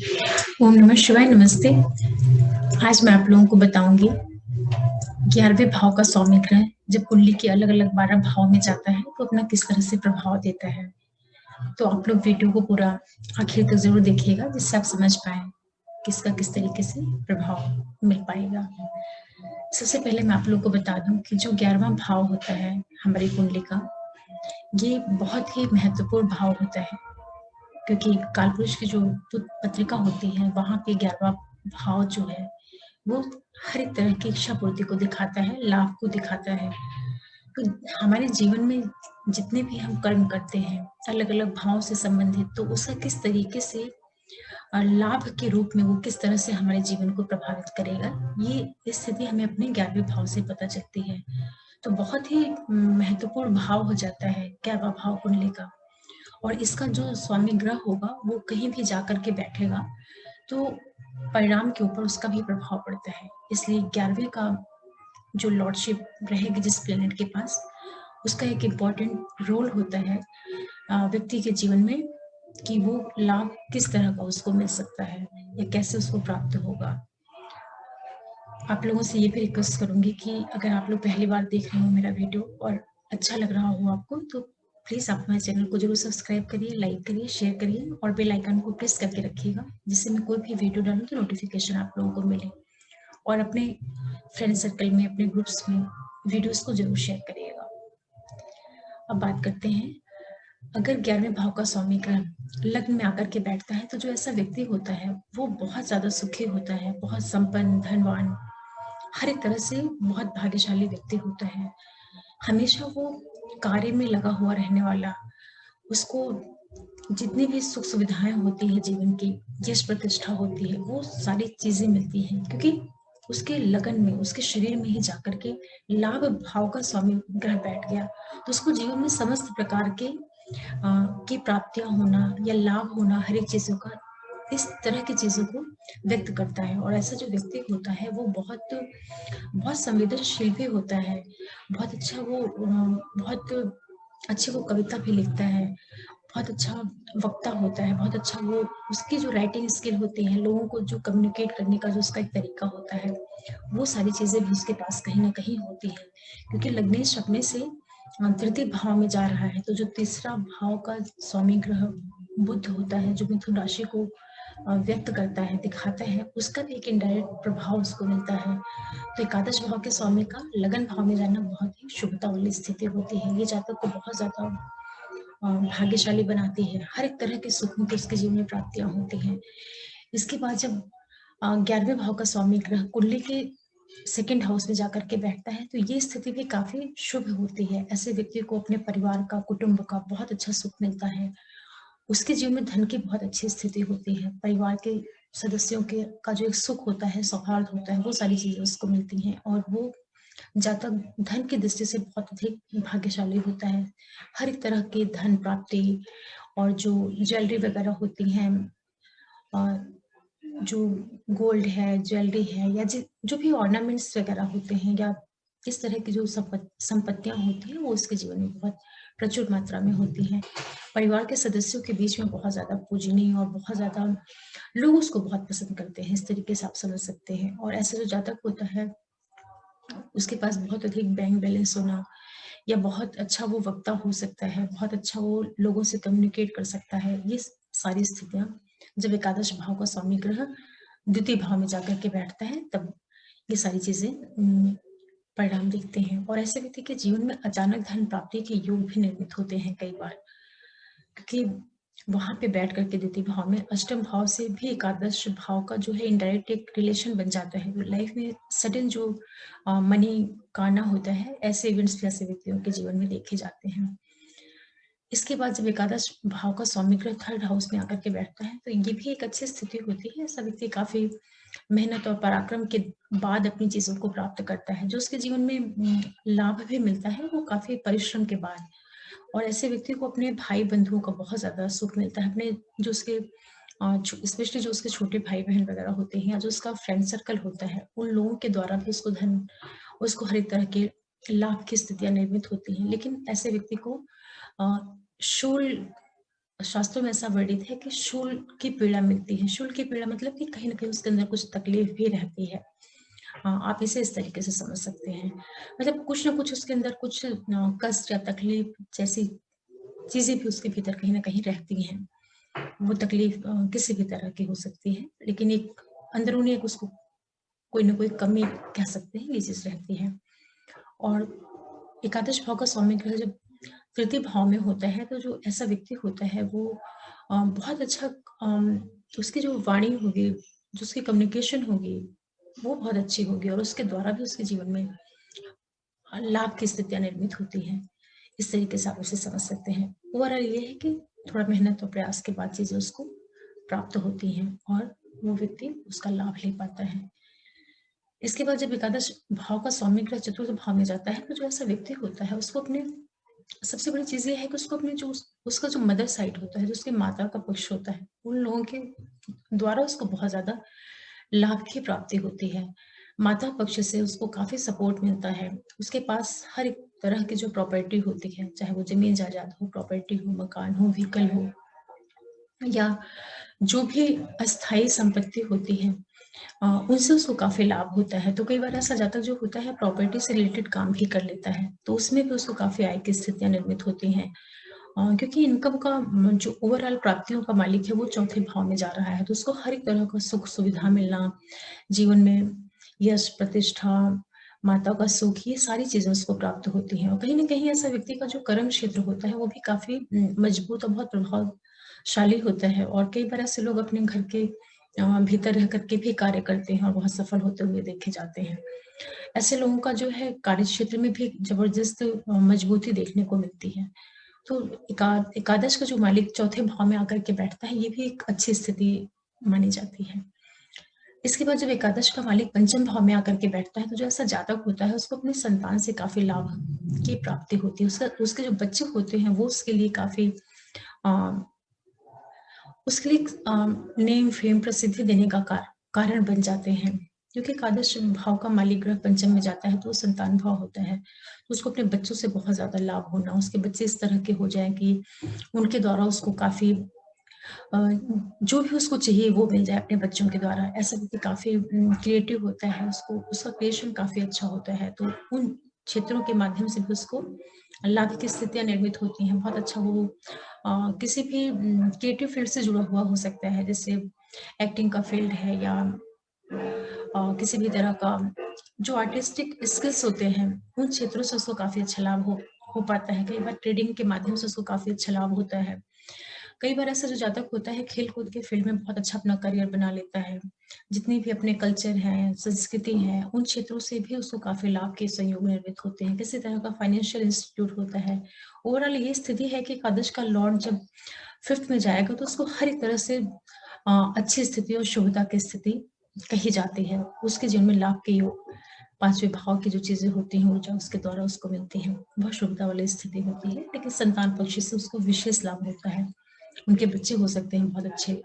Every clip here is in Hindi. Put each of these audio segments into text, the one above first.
ओम नमः शिवाय। नमस्ते। आज मैं आप लोगों को बताऊंगी 11वें भाव का सौम्य ग्रह जब कुंडली के अलग अलग 12 भाव में जाता है तो अपना किस तरह से प्रभाव देता है। तो आप लोग वीडियो को पूरा आखिर तक जरूर देखिएगा जिससे आप समझ पाए किसका किस तरीके से प्रभाव मिल पाएगा। सबसे पहले मैं आप लोग को बता दूं कि जो 11वां भाव होता है हमारी कुंडली का, ये बहुत ही महत्वपूर्ण भाव होता है, क्योंकि कालपुरुष की जो पत्रिका होती है वहां पे 11वां भाव जो है वो हर एक तरह की इच्छा पूर्ति को दिखाता है, लाभ को दिखाता है। तो हमारे जीवन में जितने भी हम कर्म करते हैं अलग अलग भाव से संबंधित, तो उसका किस तरीके से लाभ के रूप में वो किस तरह से हमारे जीवन को प्रभावित करेगा, ये स्थिति हमें अपने 11वें भाव से पता चलती है। तो बहुत ही महत्वपूर्ण भाव हो जाता है 11वां भाव कुंडली का। और इसका जो स्वामी ग्रह होगा वो कहीं भी जाकर के बैठेगा तो परिणाम के ऊपर उसका भी प्रभाव पड़ता है। इसलिए 11वें का जो लॉर्डशिप रहेगी जिस प्लेनेट के पास, उसका एक इम्पॉर्टेंट रोल होता है व्यक्ति के जीवन में कि वो लाभ किस तरह का उसको मिल सकता है या कैसे उसको प्राप्त होगा। आप लोगों से ये भी रिक्वेस्ट करूंगी कि अगर आप लोग पहली बार देख रहे हो मेरा वीडियो और अच्छा लग रहा हो आपको, तो प्लीज आप हमारे चैनल को जरूर सब्सक्राइब करिए, लाइक करिए, शेयर करिए और बेल आइकन को प्रेस करके रखिएगा, जिससे मैं कोई भी वीडियो डालूं तो नोटिफिकेशन आप लोगों को मिले। और अपने फ्रेंड सर्कल में, अपने ग्रुप्स में वीडियोस को जरूर शेयर करिएगा। अब बात करते हैं, अगर 11वें भाव का स्वामी ग्रह लग्न में आकर के बैठता है तो जो ऐसा व्यक्ति होता है वो बहुत ज्यादा सुखी होता है, बहुत संपन्न, धनवान, हर एक तरह से बहुत भाग्यशाली व्यक्ति होता है। हमेशा वो कार्य में लगा हुआ रहने वाला, उसको जितनी भी सुख सुविधाएं होती है जीवन की, यश प्रतिष्ठा होती है, वो सारी चीजें मिलती हैं क्योंकि उसके लगन में, उसके शरीर में ही जाकर के लाभ भाव का स्वामी ग्रह बैठ गया। तो उसको जीवन में समस्त प्रकार के की प्राप्तियां होना या लाभ होना, हर एक चीजों का, इस तरह की चीजों को व्यक्त करता है। और ऐसा जो व्यक्ति होता है वो बहुत बहुत संवेदनशील भी होता है, बहुत अच्छा वो बहुत अच्छी वो कविता भी लिखता है, बहुत अच्छा वक्ता होता है, बहुत अच्छा वो, उसकी जो राइटिंग स्किल होती है, लोगों को जो कम्युनिकेट करने का जो उसका एक तरीका होता है, वो सारी चीजें भी उसके पास कहीं ना कहीं होती है। क्योंकि लग्नेश अपने से तृतीय भाव में जा रहा है, तो जो तीसरा भाव का स्वामी ग्रह बुध होता है, जो मिथुन राशि को व्यक्त करता है, दिखाता है, उसका भी एक इनडायरेक्ट प्रभाव उसको मिलता है। तो एकादश भाव के स्वामी का लगन भाव में जाना बहुत ही शुभता वाली स्थिति होती है। ये जातक को बहुत ज्यादा भाग्यशाली बनाती है, हर एक तरह के सुखों की उसके जीवन में प्राप्तियां होती हैं। इसके बाद जब 11वें भाव का स्वामी ग्रह कुंडली के सेकेंड हाउस में जाकर के बैठता है तो ये स्थिति भी काफी शुभ होती है। ऐसे व्यक्ति को अपने परिवार का, कुटुंब का बहुत अच्छा सुख मिलता है, उसके जीवन में धन की बहुत अच्छी स्थिति होती है, परिवार के सदस्यों के का जो एक सुख होता है, सौहार्द होता है, वो सारी चीजें उसको मिलती हैं। और वो जातक धन की दृष्टि से बहुत अधिक भाग्यशाली होता है। हर एक तरह की धन प्राप्ति और जो ज्वेलरी वगैरह होती हैं, जो गोल्ड है, ज्वेलरी है, या जो भी ऑर्नामेंट्स वगैरह होते हैं, या इस तरह की जो संपत्तियां होती हैं, वो उसके जीवन में बहुत प्रचुर मात्रा में होती हैं। परिवार के सदस्यों के बीच में बहुत ज्यादा पूजनीय और बहुत ज्यादा लोग उसको बहुत पसंद करते हैं, इस तरीके से आप समझ सकते हैं। और ऐसे जो जातक होता है उसके पास बहुत अधिक बैंक बैलेंस होना, या बहुत अच्छा वो वक्ता हो सकता है, बहुत अच्छा वो लोगों से कम्युनिकेट कर सकता है, ये सारी स्थितियां जब एकादश भाव का स्वामी ग्रह द्वितीय भाव में जाकर के बैठता है तब ये सारी चीजें परिणाम दिखते हैं। और ऐसे व्यक्ति के जीवन में अचानक धन प्राप्ति के योग भी निर्मित होते हैं कई बार, क्योंकि वहां पे बैठ करके द्वितीय भाव में अष्टम भाव से भी एकादश भाव का जो है इनडायरेक्ट एक रिलेशन बन जाता है। तो लाइफ में सडन जो मनी का आना होता है, ऐसे इवेंट्स भी ऐसे व्यक्तियों के जीवन में देखे जाते हैं। इसके बाद जब एकादश भाव का स्वामी ग्रह थर्ड हाउस में आकर के बैठता है तो ये भी एक अच्छी स्थिति होती है। ऐसा व्यक्ति काफी मेहनत और पराक्रम के बाद अपनी चीजों को प्राप्त करता है, जो उसके जीवन में लाभ भी मिलता है वो काफी परिश्रम के बाद। और ऐसे व्यक्ति को अपने भाई बंधुओं का बहुत ज्यादा सुख मिलता है, अपने जो उसके स्पेशली जो उसके छोटे भाई बहन वगैरह होते हैं, या जो उसका फ्रेंड सर्कल होता है, उन लोगों के द्वारा भी उसको धन, उसको हर एक तरह के लाभ की स्थितियां निर्मित होती हैं। लेकिन ऐसे व्यक्ति को शूल शास्त्रों में ऐसा वर्णित है कि शूल की पीड़ा मिटती है। शूल की पीड़ा मतलब कि कहीं न कहीं उसके अंदर कुछ तकलीफ भी रहती है। आप इसे इस तरीके से समझ सकते हैं। मतलब कुछ न कुछ उसके अंदर कुछ कष्ट या तकलीफ जैसी चीज़ें भी उसके भीतर कहीं न कहीं रहती हैं। वो तकलीफ किसी भी तरह की हो सकती है, लेकिन एक अंदरूनी एक उसको कोई न कोई कमी कह सकते हैं, ये चीज़ रहती है। और एकादश भाव का स्वामी ग्रह जब तृतीय भाव में होता है, तो जो ऐसा व्यक्ति होता है वो बहुत अच्छा उसकी जो वाणी होगी, जो उसकी कम्युनिकेशन होगी, वो बहुत अच्छी होगी और उसके द्वारा भी उसके जीवन में लाभ की स्थितियाँ निर्मित होती हैं। इस तरीके से आप उसे समझ सकते हैं। ओवरऑल ये है कि थोड़ा मेहनत और प्रयास के बाद चीज़ें उसको प्राप्त होती हैं और वो व्यक्ति उसका लाभ ले पाता है। इसके बाद जब एकादश भाव का स्वामी ग्रह चतुर्थ भाव में जाता है, तो जो ऐसा व्यक्ति होता है उसको अपने सबसे बड़ी चीज़ ये है कि उसको अपने जो उसका जो मदर साइड होता है, जो उसकी माता का पक्ष होता है, उन लोगों के द्वारा उसको बहुत ज़्यादा लाभ की प्राप्ति होती है। माता पक्ष से उसको काफ़ी सपोर्ट मिलता है। उसके पास हर एक तरह की जो प्रॉपर्टी होती है, चाहे वो ज़मीन जायदाद हो, प्रॉपर्टी हो, मकान हो, व्हीकल हो या जो भी अस्थायी संपत्ति होती है, उनसे उसको काफ़ी लाभ होता है। तो कई बार ऐसा जातक जो होता है प्रॉपर्टी से रिलेटेड काम भी कर लेता है, तो उसमें भी उसको काफ़ी आय की स्थितियाँ निर्मित होती हैं। क्योंकि इनकम का जो ओवरऑल प्राप्तियों का मालिक है वो चौथे भाव में जा रहा है, तो उसको हर एक तरह का सुख-सुविधा मिलना, जीवन में यश, प्रतिष्ठा, माता का सुख, ये सारी चीज़ें उसको प्राप्त होती हैं और कहीं न कहीं ऐसा व्यक्ति का जो कर्म क्षेत्र होता है, वो भी काफ़ी मजबूत और बहुत प्रभावशाली होता है और कई बार ऐसे लोग अपने घर के भीतर रह कर के भी कार्य करते हैं और बहुत सफल होते हुए देखे जाते हैं। ऐसे लोगों का जो है कार्य क्षेत्र में भी ज़बरदस्त मजबूती देखने को मिलती है। तो एकादश का जो मालिक चौथे भाव में आकर के बैठता है, ये भी एक अच्छी स्थिति मानी जाती है। इसके बाद जब एकादश का मालिक पंचम भाव में आकर के बैठता है, तो जो ऐसा जातक होता है, उसको अपनी संतान से काफ़ी लाभ की प्राप्ति होती है। उसके जो बच्चे होते हैं, वो उसके लिए काफ़ी अ, उसके लिए नेम, फेम, प्रसिद्धि देने का कारण बन जाते हैं। क्योंकि एकादश भाव का मालिक ग्रह पंचम में जाता है, तो वो संतान भाव होता है। तो उसको अपने बच्चों से बहुत ज़्यादा लाभ होना, उसके बच्चे इस तरह के हो जाएँ कि उनके द्वारा उसको काफ़ी अ, जो भी उसको चाहिए वो मिल जाए अपने बच्चों के द्वारा। ऐसा व्यक्ति काफ़ी क्रिएटिव होता है, उसको उसका क्रिएशन काफ़ी अच्छा होता है, तो उन क्षेत्रों के माध्यम से भी उसको लाभ की स्थितियाँ निर्मित होती हैं। बहुत अच्छा वो किसी भी क्रिएटिव फील्ड से जुड़ा हुआ हो सकता है, जैसे एक्टिंग का फील्ड है या किसी भी तरह का जो आर्टिस्टिक स्किल्स होते हैं, उन क्षेत्रों से उसको काफ़ी अच्छा लाभ हो पाता है। कई बार ट्रेडिंग के माध्यम से उसको काफ़ी अच्छा लाभ होता है। कई बार ऐसा जो जातक होता है खेल-कूद के फील्ड में बहुत अच्छा अपना करियर बना लेता है। जितनी भी अपने कल्चर हैं, संस्कृति है, उन क्षेत्रों से भी उसको काफ़ी लाभ के संयोग निर्मित होते हैं। किसी तरह का फाइनेंशियल इंस्टीट्यूट होता है। ओवरऑल ये स्थिति है कि एकादश का लॉर्ड जब 5th में जाएगा तो उसको हर एक तरह से अच्छी स्थिति और शुभता की स्थिति कही जाती है। उसके जीवन में लाभ के योग 5वें भाव की जो चीज़ें होती हैं, ऊर्जा उसके द्वारा उसको मिलती हैं। बहुत शुभता वाली स्थिति होती है, लेकिन संतान पक्ष से उसको विशेष लाभ होता है। उनके बच्चे हो सकते हैं बहुत अच्छे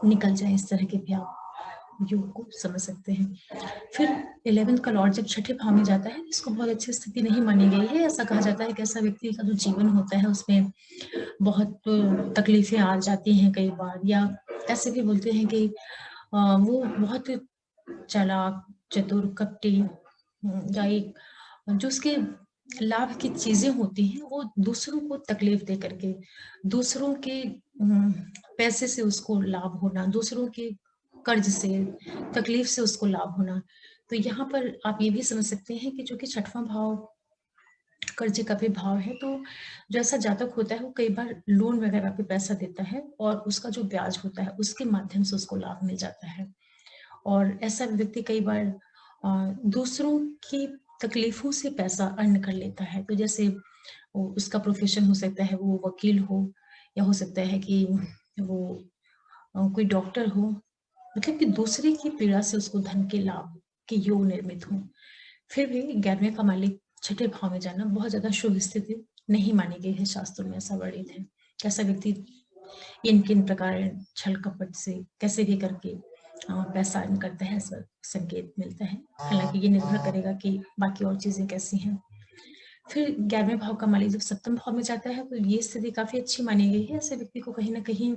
निकल जाएँ, इस तरह के भी आप योग को समझ सकते हैं। फिर 11th का लॉर्ड जब छठे भाव में जाता है, इसको बहुत अच्छी स्थिति नहीं मानी गई है। ऐसा कहा जाता है कि ऐसा व्यक्ति का जो जीवन होता है उसमें बहुत तकलीफ़ें आ जाती हैं कई बार या ऐसे भी बोलते हैं कि वो बहुत चालाक, चतुर, कपटी या एक जो उसके लाभ की चीज़ें होती हैं, वो दूसरों को तकलीफ़ दे कर के, दूसरों के पैसे से उसको लाभ होना, दूसरों के कर्ज़ से, तकलीफ़ से उसको लाभ होना। तो यहाँ पर आप ये भी समझ सकते हैं कि चूँकि छठवां भाव कर्ज़े का भी भाव है, तो जो ऐसा जातक होता है, वो कई बार लोन वग़ैरह पे पैसा देता है और उसका जो ब्याज होता है, उसके माध्यम से उसको लाभ मिल जाता है। और ऐसा व्यक्ति कई बार दूसरों की तकलीफ़ों से पैसा अर्न कर लेता है। तो जैसे वो उसका प्रोफ़ेशन हो सकता है वो वकील हो या हो सकता है कि वो कोई डॉक्टर हो, मतलब कि दूसरे की पीड़ा से उसको धन के लाभ के योग निर्मित हों। फिर भी 11वें का मालिक छठे भाव में जाना बहुत ज़्यादा शुभ स्थिति नहीं मानी गई है, शास्त्रों में ऐसा वर्णित है। ऐसा व्यक्ति किन-किन प्रकार छल-कपट से कैसे भी करके पैसा अर्न करता है, ऐसा संकेत मिलता है। हालाँकि ये निर्भर करेगा कि बाकी और चीज़ें कैसी हैं। फिर 11वें भाव का मालिक जब सप्तम भाव में जाता है तो ये स्थिति काफ़ी अच्छी मानी गई है। ऐसे व्यक्ति को कहीं न कहीं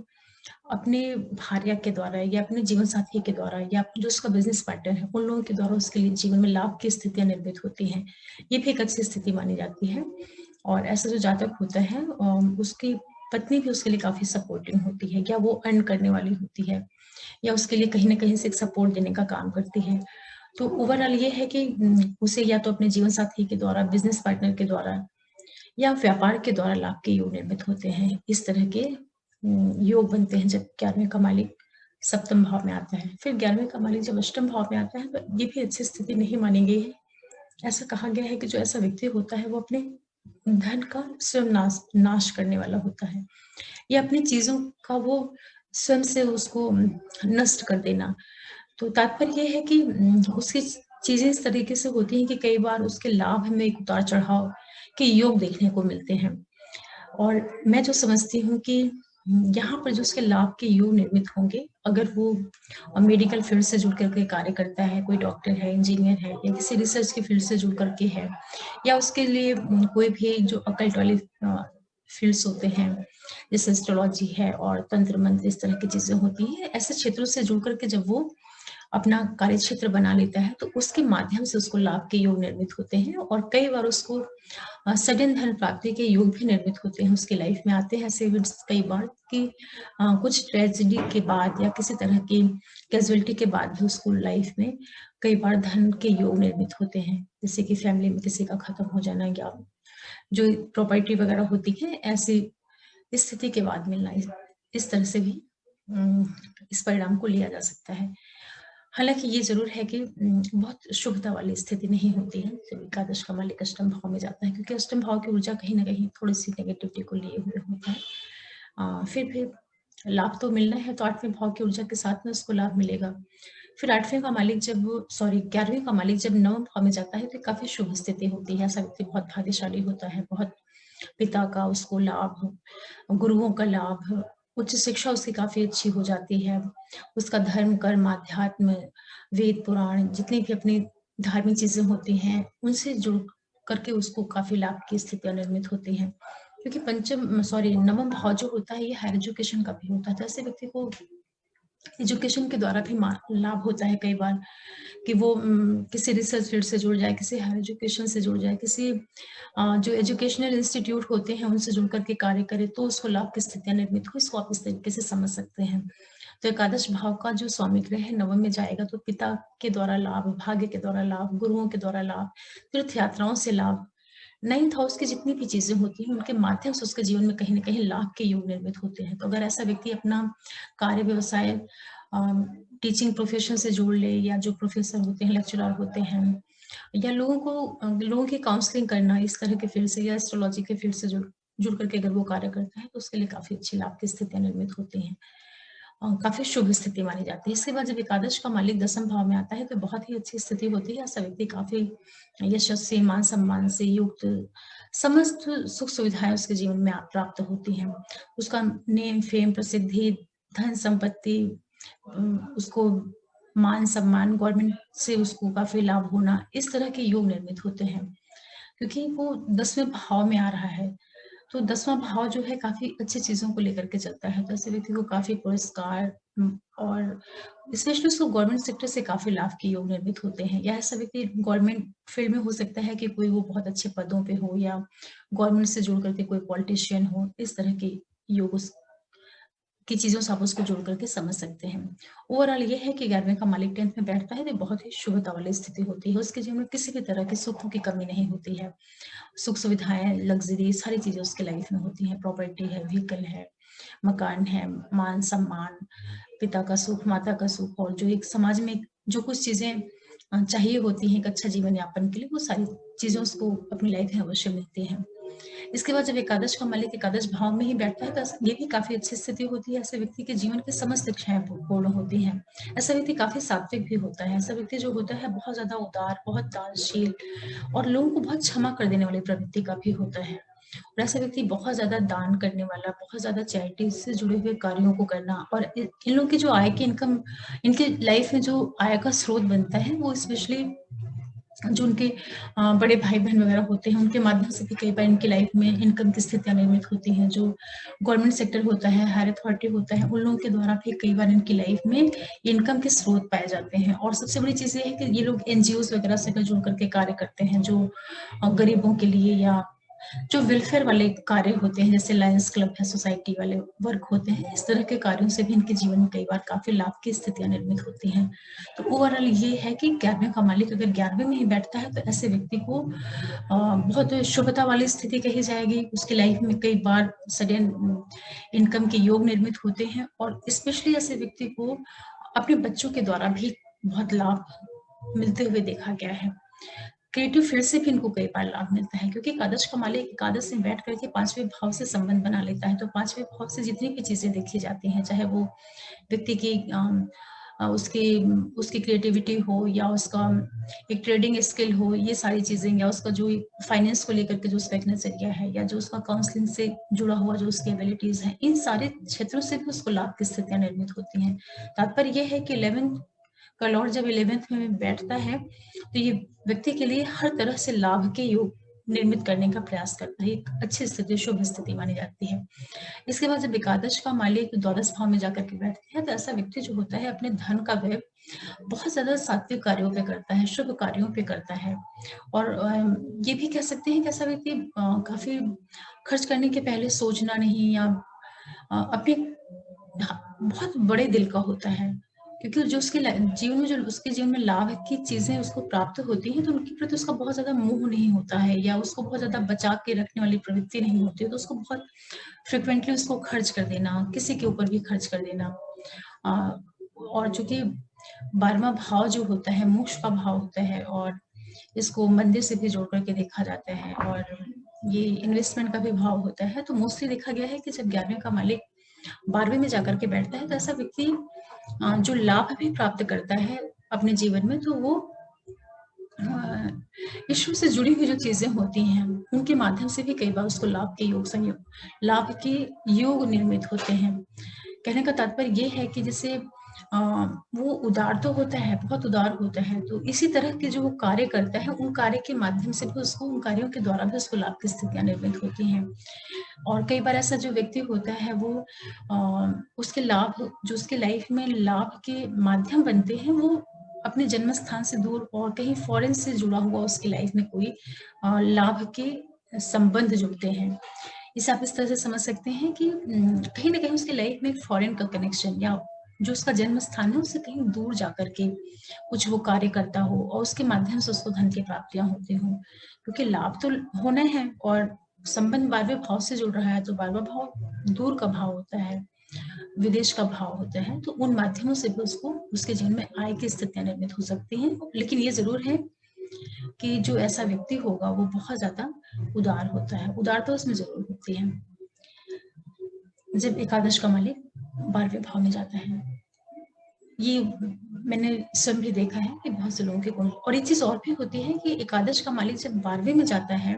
अपने भार्या के द्वारा या अपने जीवन साथी के द्वारा या जो उसका बिज़नेस पार्टनर है, उन लोगों के द्वारा उसके लिए जीवन में लाभ की स्थितियाँ निर्मित होती हैं। ये भी एक अच्छी स्थिति मानी जाती है और ऐसा जो जातक होता है उसकी पत्नी भी उसके लिए काफ़ी सपोर्टिव होती है या वो अर्न करने वाली होती है या उसके लिए कहीं न कहीं से एक सपोर्ट देने का काम करती है। तो ओवरऑल ये है कि उसे या तो अपने जीवन साथी के द्वारा, बिज़नेस पार्टनर के द्वारा या व्यापार के द्वारा लाभ के योग निर्मित होते हैं। इस तरह के योग बनते हैं जब 11वें का मालिक सप्तम भाव में आता है। फिर 11वें का मालिक जब अष्टम भाव में आता है तो ये भी अच्छी स्थिति नहीं मानी गई है। ऐसा कहा गया है कि जो ऐसा व्यक्ति होता है वो अपने धन का स्वयं नाश करने वाला होता है या अपनी चीज़ों का वो स्वयं से उसको नष्ट कर देना। तो तात्पर्य ये है कि उसकी चीज़ें इस तरीके से होती हैं कि कई बार उसके लाभ में एक उतार-चढ़ाव के योग देखने को मिलते हैं। और मैं जो समझती हूँ कि यहाँ पर जो उसके लाभ के योग निर्मित होंगे, अगर वो मेडिकल फ़ील्ड से जुड़ कर के कार्य करता है, कोई डॉक्टर है, इंजीनियर है या किसी रिसर्च की फ़ील्ड से जुड़ कर के है या उसके लिए कोई भी जो अकल्ट वाले फ़ील्ड्स होते हैं, जैसे एस्ट्रोलॉजी है और तंत्र मंत्र इस तरह की चीज़ें होती हैं, ऐसे क्षेत्रों से जुड़ कर के जब वो अपना कार्यक्षेत्र बना लेता है, तो उसके माध्यम से उसको लाभ के योग निर्मित होते हैं और कई बार उसको सडन धन प्राप्ति के योग भी निर्मित होते हैं, उसकी लाइफ में आते हैं ऐसे इवेंट्स कई बार कि कुछ ट्रेजेडी के बाद या किसी तरह की कैजुअलिटी के बाद भी उसको लाइफ में कई बार धन के योग निर्मित होते हैं। जैसे कि फैमिली में किसी का खत्म हो जाना या जो प्रॉपर्टी वगैरह होती है, ऐसी स्थिति के बाद मिलना, इस तरह से भी इस परिणाम को लिया जा सकता है। हालाँकि ये ज़रूर है कि बहुत शुभता वाली स्थिति नहीं होती है, जब एकादश का मालिक अष्टम भाव में जाता है क्योंकि अष्टम भाव की ऊर्जा कहीं न कहीं थोड़ी-सी नेगेटिविटी को लिए हुए होता है। फिर भी लाभ तो मिलना है तो 8वें भाव की ऊर्जा के साथ में उसको लाभ मिलेगा। फिर 8वें का मालिक जब 11वें का मालिक जब 9वें भाव में जाता है तो काफ़ी शुभ स्थिति होती है। ऐसा व्यक्ति बहुत भाग्यशाली होता है, बहुत पिता का उसको लाभ, गुरुओं का लाभ, उच्च शिक्षा उसकी काफ़ी अच्छी हो जाती है। उसका धर्म, कर्म, आध्यात्म, वेद, पुराण जितनी भी अपनी धार्मिक चीज़ें होती हैं, उनसे जुड़ करके उसको काफ़ी लाभ की स्थितियाँ निर्मित होती हैं। क्योंकि 9वाँ भाव जो होता है ये हायर एजुकेशन का भी होता है। तो ऐसे व्यक्ति को एजुकेशन के द्वारा भी लाभ होता है कई बार कि वो किसी रिसर्च फील्ड से जुड़ जाए, किसी हायर एजुकेशन से जुड़ जाए, किसी जो एजुकेशनल इंस्टीट्यूट होते हैं उनसे जुड़ कर के कार्य करे तो उसको लाभ की स्थितियाँ निर्मित हो, इसको आप इस तरीके से समझ सकते हैं। तो एकादश भाव का जो स्वामी ग्रह है 9वें में जाएगा तो पिता के द्वारा लाभ, भाग्य के द्वारा लाभ, गुरुओं के द्वारा लाभ, तीर्थ यात्राओं से लाभ, 9th हाउस की जितनी भी चीज़ें होती हैं उनके माध्यम से उसके जीवन में कहीं न कहीं लाभ के योग निर्मित होते हैं। तो अगर ऐसा व्यक्ति अपना कार्य व्यवसाय टीचिंग प्रोफ़ेशन से जोड़ ले या जो प्रोफ़ेसर होते हैं, लेक्चरर होते हैं या लोगों की काउंसलिंग करना इस तरह के फ़ील्ड से या एस्ट्रोलॉजी के फ़ील्ड से जुड़ करके अगर वो कार्य करता है तो उसके लिए काफ़ी अच्छी लाभ की स्थितियाँ निर्मित होती हैं। काफ़ी शुभ स्थिति मानी जाती है। इसके बाद जब एकादश का मालिक 10th भाव में आता है तो बहुत ही अच्छी स्थिति होती है। ऐसा व्यक्ति काफ़ी यशस्वी से, मान-सम्मान से युक्त समस्त सुख-सुविधाएँ उसके जीवन में प्राप्त होती हैं। उसका नेम, फेम, प्रसिद्धि, धन-संपत्ति उसको मान-सम्मान, गवर्नमेंट से उसको काफ़ी लाभ होना, इस तरह के योग निर्मित होते हैं। क्योंकि वो 10वें भाव में आ रहा है, तो 10वां भाव जो है काफ़ी अच्छी चीज़ों को लेकर के चलता है। तो ऐसे व्यक्ति को काफ़ी पुरस्कार और स्पेशली उसको गवर्नमेंट सेक्टर से काफ़ी लाभ के योग निर्मित होते हैं या ऐसा व्यक्ति गवर्नमेंट फील्ड में हो सकता है कि कोई वो बहुत अच्छे पदों पे हो या गवर्नमेंट से जुड़ करके कोई पॉलिटिशियन हो, इस तरह के योग उस की चीज़ों से आप उसको जोड़ करके समझ सकते हैं। ओवरऑल ये है कि 11वें का मालिक 10th में बैठता है तो बहुत ही शुभता वाली स्थिति होती है। उसके जीवन में किसी भी तरह के सुखों की कमी नहीं होती है। सुख-सुविधाएँ, लग्ज़री सारी चीज़ें उसके लाइफ में होती हैं। प्रॉपर्टी है, व्हीकल है, मकान है, मान-सम्मान, पिता का सुख, माता का सुख और जो एक समाज में जो कुछ चीज़ें चाहिए होती हैं एक अच्छा जीवन यापन के लिए, वो सारी चीज़ें उसको अपनी लाइफ में अवश्य मिलती हैं। इसके बाद जब एकादश का मालिक एकादश भाव में ही बैठता है तो ये भी काफ़ी अच्छी स्थिति होती है। ऐसे व्यक्ति के जीवन की समस्त इच्छाएँ पूर्ण होती हैं। ऐसा व्यक्ति काफ़ी सात्विक भी होता है। ऐसा व्यक्ति जो होता है बहुत ज़्यादा उदार, बहुत दानशील और लोगों को बहुत क्षमा कर देने वाली प्रवृत्ति का भी होता है। और ऐसा व्यक्ति बहुत ज़्यादा दान करने वाला, बहुत ज़्यादा चैरिटी से जुड़े हुए कार्यों को करना और इन लोगों की जो आय की इनकम इनके लाइफ में जो आय का स्रोत बनता है वो स्पेशली जो उनके बड़े भाई-बहन वगैरह होते हैं, उनके माध्यम से भी कई बार इनकी लाइफ में इनकम की स्थितियाँ निर्मित होती हैं। जो गवर्नमेंट सेक्टर होता है, हायर अथॉरिटी होता है, उन लोगों के द्वारा भी कई बार इनकी लाइफ में इनकम के स्रोत पाए जाते हैं। और सबसे बड़ी चीज़ ये है कि ये लोग एनजीओज़ वगैरह से मिल-जुल करके कार्य करते हैं, जो गरीबों के लिए या जो वेलफेयर वाले कार्य होते हैं, जैसे लायंस क्लब है, सोसाइटी वाले वर्क होते हैं, इस तरह के कार्यों से भी इनके जीवन में कई बार काफ़ी लाभ की स्थितियाँ निर्मित होती हैं। तो ओवरऑल ये है कि 11वें का मालिक अगर 11वें में ही बैठता है, तो ऐसे व्यक्ति को बहुत शुभता वाली स्थिति कही जाएगी। उसकी लाइफ में कई बार सडन इनकम के योग निर्मित होते हैं और स्पेशली ऐसे व्यक्ति को अपने बच्चों के द्वारा भी बहुत लाभ मिलते हुए देखा गया है। क्रिएटिव फील्ड से भी इनको कई बार लाभ मिलता है, क्योंकि एकादश का मालिक एकादश में बैठ करके 5वें भाव से संबंध बना लेता है। तो 5वें भाव से जितनी भी चीजें देखी जाती हैं, चाहे वो व्यक्ति की उसकी उसकी क्रिएटिविटी हो या उसका एक ट्रेडिंग स्किल हो, ये सारी चीजें, या उसका जो फाइनेंस को लेकर के जो उसका एक नजरिया है, या जो उसका काउंसलिंग से जुड़ा हुआ जो उसकी एबिलिटीज हैं, इन सारे क्षेत्रों से भी उसको लाभ की स्थितियां निर्मित होती हैं। तात्पर्य यह है कि 11th का लॉर्ड जब 11th में बैठता है, तो ये व्यक्ति के लिए हर तरह से लाभ के योग निर्मित करने का प्रयास करता है। एक अच्छी स्थिति, शुभ स्थिति मानी जाती है। इसके बाद जब एकादश का मालिक द्वादश भाव में जाकर के बैठते हैं, तो ऐसा व्यक्ति जो होता है अपने धन का व्यय बहुत ज्यादा सात्विक कार्यों पे करता है, शुभ कार्यों पे करता है। और ये भी कह सकते हैं कि ऐसा व्यक्ति काफी खर्च करने के पहले सोचना नहीं, या अपने बहुत बड़े दिल का होता है, क्योंकि जो उसके जीवन में, जो उसके जीवन में लाभ की चीजें उसको प्राप्त होती हैं, तो उनके प्रति उसका बहुत ज्यादा मोह नहीं होता है, या उसको बहुत ज्यादा बचा के रखने वाली प्रवृत्ति नहीं होती है। तो उसको बहुत फ्रिक्वेंटली उसको खर्च कर देना, किसी के ऊपर भी खर्च कर देना। और चूंकि 12वां भाव जो होता है मोक्ष का भाव होता है, और इसको मंदिर से भी जोड़ करके देखा जाता है, और ये इन्वेस्टमेंट का भी भाव होता है। तो मोस्टली देखा गया है कि जब 11वें का मालिक 12वें में जाकर के बैठता है, तो ऐसा व्यक्ति जो लाभ भी प्राप्त करता है अपने जीवन में, तो वो ईश्वर से जुड़ी हुई जो चीजें होती हैं, उनके माध्यम से भी कई बार उसको लाभ के योग, संयोग लाभ के योग निर्मित होते हैं। कहने का तात्पर्य ये है कि जैसे वो उदार तो होता है, बहुत उदार होता है, तो इसी तरह के जो वो कार्य करता है, उन कार्य के माध्यम से भी उसको, उन कार्यों के द्वारा भी उसको लाभ की स्थितियां निर्मित होती हैं। और कई बार ऐसा जो व्यक्ति होता है, वो उसके लाभ, जो उसके लाइफ में लाभ के माध्यम बनते हैं, वो अपने जन्म स्थान से दूर और कहीं फॉरेन से जुड़ा हुआ उसकी लाइफ में कोई लाभ के संबंध जुड़ते हैं। इसे आप इस तरह से समझ सकते हैं कि कहीं ना कहीं उसकी लाइफ में एक फॉरेन का कनेक्शन, या जो उसका जन्म स्थान है उससे कहीं दूर जाकर के कुछ वो कार्य करता हो, और उसके माध्यम से उसको धन की प्राप्तियां होती हों। क्योंकि लाभ तो होना है, और संबंध 12वें भाव से जुड़ रहा है, तो 12वां भाव दूर का भाव होता है, विदेश का भाव होता है। तो उन माध्यमों से भी उसको उसके जीवन में आय की स्थितियां निर्मित हो सकती हैं। लेकिन ये जरूर है कि जो ऐसा व्यक्ति होगा वो बहुत ज्यादा उदार होता है, उदारता उसमें जरूर होती है। जब एकादश का मालिक 12वें भाव में जाता है, ये मैंने स्वयं भी देखा है कि बहुत से लोगों के गुण। और एक चीज और भी होती है कि एकादश का मालिक जब 12वें में जाता है,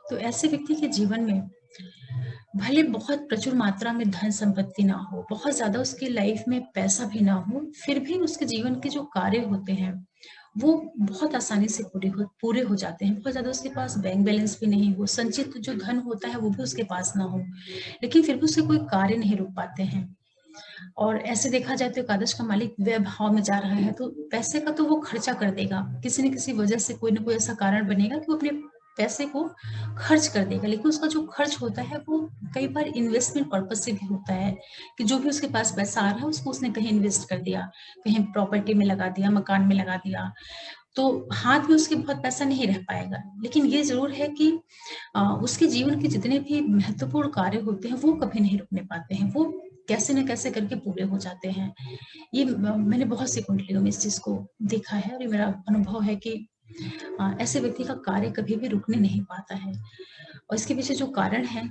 तो ऐसे व्यक्ति के जीवन में भले बहुत प्रचुर मात्रा में धन संपत्ति ना हो, बहुत ज्यादा उसकी लाइफ में पैसा भी ना हो, फिर भी उसके जीवन के जो कार्य होते हैं वो बहुत आसानी से पूरे हो जाते हैं। बहुत ज्यादा उसके पास बैंक बैलेंस भी नहीं हो, संचित जो धन होता है वो भी उसके पास ना हो, लेकिन फिर भी उसके कोई कार्य नहीं रुक पाते हैं। और ऐसे देखा जाए तो एकादश का मालिक व्यय भाव में जा रहा है, तो पैसे का तो वो खर्चा कर देगा, किसी न किसी वजह से कोई ना कोई ऐसा कारण बनेगा कि वो अपने पैसे को खर्च कर देगा। लेकिन उसका जो खर्च होता है वो कई बार इन्वेस्टमेंट पर्पज से भी होता है, कि जो भी उसके पास पैसा आ रहा है उसको उसने कहीं इन्वेस्ट कर दिया, कहीं प्रॉपर्टी में लगा दिया, मकान में लगा दिया, तो हाथ में उसके बहुत पैसा नहीं रह पाएगा। लेकिन ये जरूर है कि उसके जीवन के जितने भी महत्वपूर्ण कार्य होते हैं वो कभी नहीं रुकने पाते हैं, वो कैसे न कैसे करके पूरे हो जाते हैं। ये मैंने बहुत सी कुंडलियों में इस चीज को देखा है, और ये मेरा अनुभव है कि ऐसे व्यक्ति का कार्य कभी भी रुकने नहीं पाता है। और इसके पीछे जो कारण है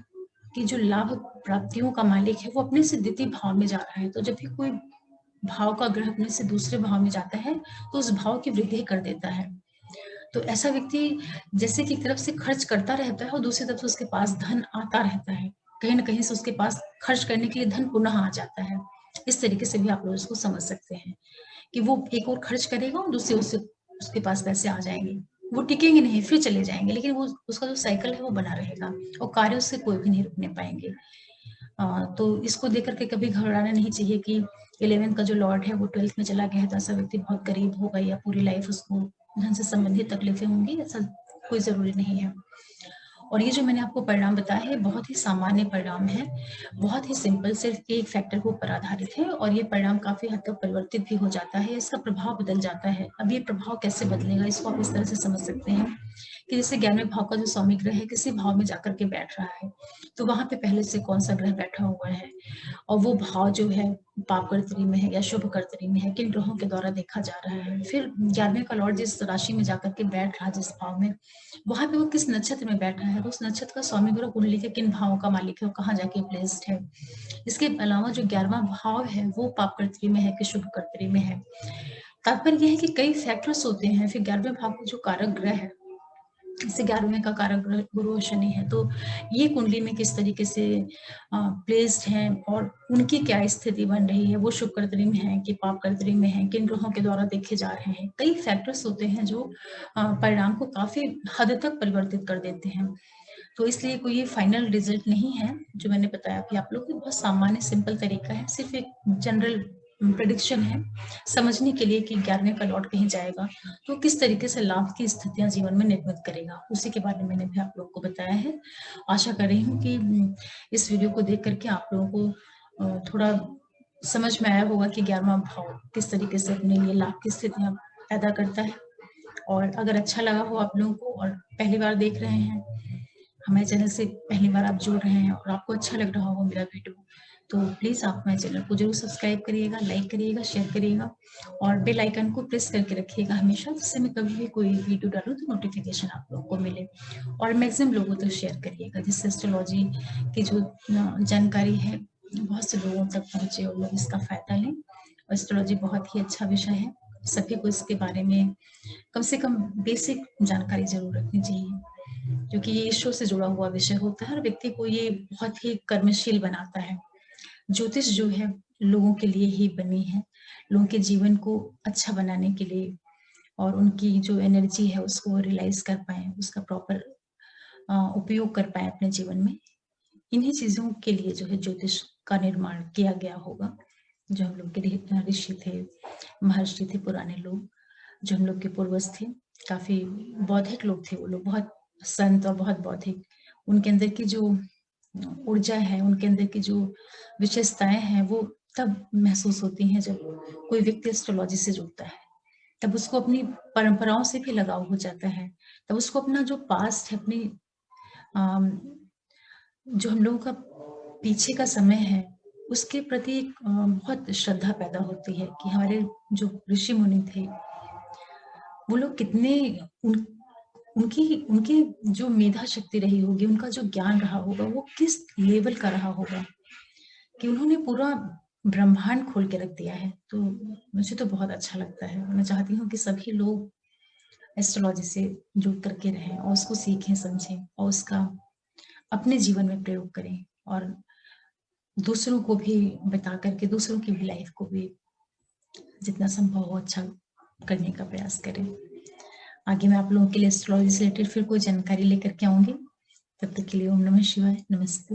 कि जो लाभ प्राप्तियों का मालिक है वो अपने से द्वितीय भाव में जा रहा है, तो जब भी कोई भाव का ग्रह अपने से दूसरे भाव में जाता है, तो उस भाव की वृद्धि कर देता है। तो ऐसा व्यक्ति जैसे कि एक तरफ से खर्च करता रहता है, और दूसरी तरफ से उसके पास धन आता रहता है, कहीं ना कहीं से उसके पास खर्च करने के लिए धन पुनः आ जाता है। इस तरीके से भी आप लोग इसको समझ सकते हैं कि वो एक और खर्च करेगा और दूसरे उससे उसके पास पैसे आ जाएंगे। वो टिकेंगे नहीं, फिर चले जाएंगे, लेकिन वो उसका जो साइकिल है वो बना रहेगा और कार्य उससे कोई भी नहीं रुकने पाएंगे। तो इसको देख करके कभी घबराना नहीं चाहिए कि 11th का जो लॉर्ड है वो 12th में चला गया है तो ऐसा व्यक्ति बहुत गरीब होगा या पूरी लाइफ उसको धन से संबंधित तकलीफें होंगी, ऐसा कोई जरूरी नहीं है। और ये जो मैंने आपको परिणाम बताया है बहुत ही सामान्य परिणाम है, बहुत ही सिंपल, सिर्फ एक फैक्टर के ऊपर आधारित है और ये परिणाम काफी हद तक परिवर्तित भी हो जाता है, इसका प्रभाव बदल जाता है। अब ये प्रभाव कैसे बदलेगा इसको आप इस तरह से समझ सकते हैं कि जैसे 11वें भाव का जो स्वामी ग्रह है किसी भाव में जाकर के बैठ रहा है तो वहां पे पहले से कौन सा ग्रह बैठा हुआ है और वो भाव जो है पाप कर्तरी में है या शुभ कर्तरी में है, किन ग्रहों के द्वारा देखा जा रहा है। फिर 11वें का लॉर्ड जिस राशि में जाकर के बैठ रहा है जिस भाव में, वहां पे वो किस नक्षत्र में बैठा है, उस नक्षत्र का स्वामी ग्रह कुंडली के किन भावों का मालिक है और कहाँ जाके प्लेस्ड है। इसके अलावा जो 11वां भाव है वो पाप कर्तरी में है कि शुभ कर्तरी में है। तात्पर्य यह है कि कई फैक्टर्स होते हैं। फिर 11वें भाव का जो कारक ग्रह है, जैसे 11वें का कारक ग्रह गुरु और शनि है, तो ये कुंडली में किस तरीके से प्लेस्ड हैं और उनकी क्या स्थिति बन रही है, वो शुभ कर्तरी में है कि पाप कर्तरी में है, किन ग्रहों के द्वारा देखे जा रहे हैं। कई फैक्टर्स होते हैं जो परिणाम को काफी हद तक परिवर्तित कर देते हैं। तो इसलिए कोई ये फाइनल रिजल्ट नहीं है जो मैंने बताया कि आप लोग, बहुत सामान्य सिंपल तरीका है, सिर्फ एक जनरल प्रेडिक्शन है समझने के लिए कि 11वें का लॉर्ड कहीं जाएगा तो किस तरीके से लाभ की स्थितियां जीवन में निर्मित करेगा, उसी के बारे में मैंने भी आप लोगों को बताया है। आशा कर रही हूँ कि इस वीडियो को देख करके आप लोगों को थोड़ा समझ में आया होगा कि 11वां भाव किस तरीके से अपने लिए लाभ की स्थितियां पैदा करता है। और अगर अच्छा लगा हो आप लोगों को और पहली बार देख रहे हैं हमारे चैनल से, पहली बार आप जुड़ रहे हैं और आपको अच्छा लग रहा हो मेरा वीडियो, तो प्लीज आप मेरे चैनल को जरूर सब्सक्राइब करिएगा, लाइक करिएगा, शेयर करिएगा और बेल आइकन को प्रेस करके रखिएगा हमेशा, जिससे मैं कभी भी कोई वीडियो डालूं तो नोटिफिकेशन आप लोगों को मिले। और मैक्सिमम लोगों तक शेयर करिएगा जिससे एस्ट्रोलॉजी की जो जानकारी है बहुत से लोगों तक पहुंचे और लोग इसका फायदा लें। एस्ट्रोलॉजी बहुत ही अच्छा विषय है, सभी को इसके बारे में कम से कम बेसिक जानकारी जरूर रखनी चाहिए, क्योंकि ये ईश्वर से जुड़ा हुआ विषय होता है और व्यक्ति को ये बहुत ही कर्मशील बनाता है। ज्योतिष जो है लोगों के लिए ही बनी है, लोगों के जीवन को अच्छा बनाने के लिए, और उनकी जो एनर्जी है उसको रियलाइज कर पाए, उसका प्रॉपर उपयोग कर पाए अपने जीवन में। इन्हीं चीजों के लिए जो है ज्योतिष का निर्माण किया गया होगा। जो हम लोग के ऋषि थे, महर्षि थे, पुराने लोग, जो हम लोग के पूर्वज थे, काफी बौद्धिक लोग थे वो लोग, बहुत संत और बहुत बौद्धिक। उनके अंदर की जो ऊर्जा है, उनके अंदर की जो विशेषताएं हैं वो तब महसूस होती हैं जब कोई व्यक्ति एस्ट्रोलॉजी से जुड़ता है, तब उसको अपनी परंपराओं से भी लगाव हो जाता है, तब उसको अपना जो पास्ट है, अपनी जो हम लोगों का पीछे का समय है उसके प्रति एक बहुत श्रद्धा पैदा होती है कि हमारे जो ऋषि मुनि थे वो लोग कितने उनकी उनकी जो मेधा शक्ति रही होगी, उनका जो ज्ञान रहा होगा वो किस लेवल का रहा होगा कि उन्होंने पूरा ब्रह्मांड खोल के रख दिया है। तो मुझे तो बहुत अच्छा लगता है, मैं चाहती हूँ कि सभी लोग एस्ट्रोलॉजी से जुड़ करके रहें और उसको सीखें, समझें और उसका अपने जीवन में प्रयोग करें और दूसरों को भी बता करके दूसरों की भी लाइफ को भी जितना संभव हो अच्छा करने का प्रयास करें। आगे मैं आप लोगों के लिए एस्ट्रोलॉजी से रिलेटेड फिर कोई जानकारी लेकर के आऊंगी। तब तक के लिए ओम नमः शिवाय, नमस्ते।